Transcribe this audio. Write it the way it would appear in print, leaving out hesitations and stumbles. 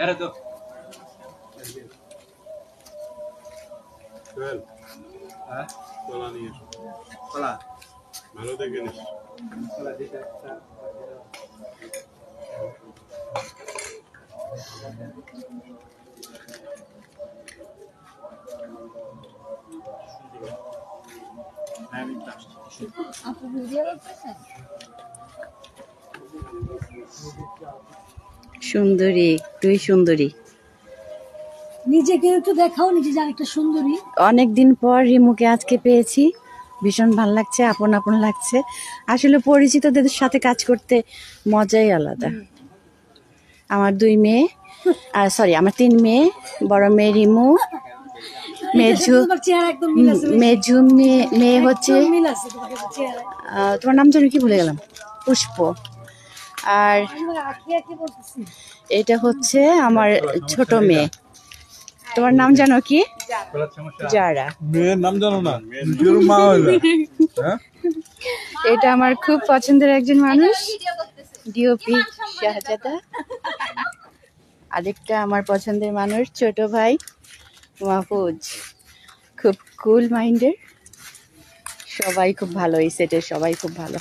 Era তো 12 হ্যাঁ কলা নিয়ে এসো। কলা ভালো দেখে নিস। কলা দিতে আপু ভিডিও করতেছেন? সুন্দরী, তুই সুন্দরী। নিজেকে একটু দেখাও, নিজে যে আরেকটা সুন্দরী। অনেকদিন পর রিমুকে আজকে পেয়েছি, ভীষণ ভালো লাগছে, আপন আপন লাগছে। আসলে পরিচিতদের সাথে কাজ করতে মজাই আলাদা। আমার 2 মেয়ে, সরি আমার 3 মেয়ে, বড় মেয়ে রিমু, মেঝু তোমার চেহারা একদম মিল আছে, মেঝু মেয়ে হচ্ছে, একদম মিল আছে তোমার কাছে চেহারা। তোমার নাম যেন কি ভুলে গেলাম, পুষ্প। আর আমি আঁকি আঁকি বলতেছি। এটা হচ্ছে আমার ছোট মেয়ে, তোমার নাম জানো কি? যারা। মেয়ের নাম জানো না? নিজের মা হলো। হ্যাঁ? এটা আমার খুব পছন্দের একজন মানুষ, ডিওপি শাহজাদা। আরেকটা আমার পছন্দের মানুষ, ছোট ভাই মাহফুজ, খুব কুল মাইন্ডের। সবাই খুব ভালো, এই সেটের সবাই খুব ভালো।